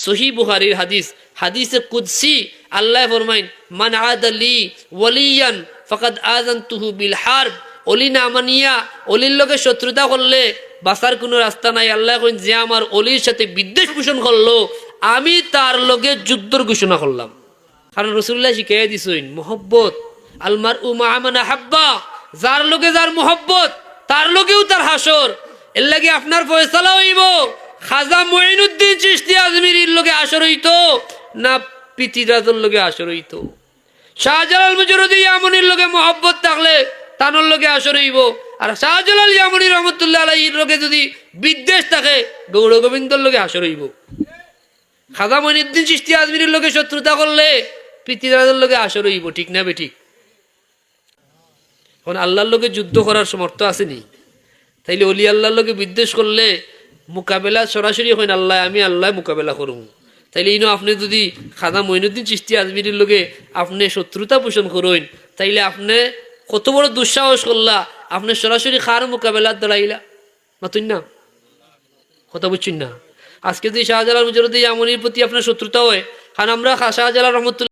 সহিহ বুখারীর হাদিস, হাদিসে কুদসি আল্লাহ ফরমাইন, মান আদালি ওয়ালিয়ান ফাকাদ আযানতুহু বিল হারব। অলি না মানিয়া অলির লগে শত্রুতা করলে বাঁচার কোনো রাস্তা নাই। আল্লাহ কইন, যে আমার অলির সাথে বিদ্বেষ পোষণ করলো আমি তার লগে যুদ্ধর ঘোষণা করলাম। কারণ রাসূলুল্লাহ শিখাইয়া দিছেন মোহব্বত আলমার উমা আমানা হাব্বা, যার লগে যার মোহব্বত তার লগেও তার হাসর। এর লাগে আপনার ফয়সালা হইব খাজা মুঈনুদ্দিন চিশতি আজমিরির লগে আসর হইতো না পিতিরাজের লগে আসর হইতো। শাহজালাল মুজরুদি ইয়ামনির লগে মোহব্বত থাকলে তানোর লগে আসর হইব, আর শাহজালাল ইয়ামনি রহমতুল্লাহ আলাইহির লগে যদি বিদ্বেষ থাকে গৌর গোবিন্দর লগে আসর হইব। খাজা মুঈনুদ্দিন চিশতি আজমিরির লগে শত্রুতা করলে পিতিরাজের লগে আসর হইব। ঠিক না বেঠিক? এখন আল্লাহর লগে যুদ্ধ করার সমর্থ আসেনি, তাইলে অলি আল্লাহর লগে বিদ্বেষ করলে মোকাবেলা সরাসরি হয় আল্লাহ, আমি আল্লাহ মোকাবেলা করব। তাইলে ইনো আপনি যদি খাজা মুঈনুদ্দিন চিশতি আজমিরির লগে আপনি শত্রুতা পোষণ করেন, তাইলে আপনি কত বড় দুঃসাহস করলা, আপনি সরাসরি খার মোকাবেলা দাঁড়াইলা মাতুন না? কথা বুঝছেন না? আজকে যদি শাহজালাল মুজরুদি ইয়ামনির প্রতি আপনার শত্রুতা হয়, কারণ আমরা শাহজালাল রহমতুল্লাহ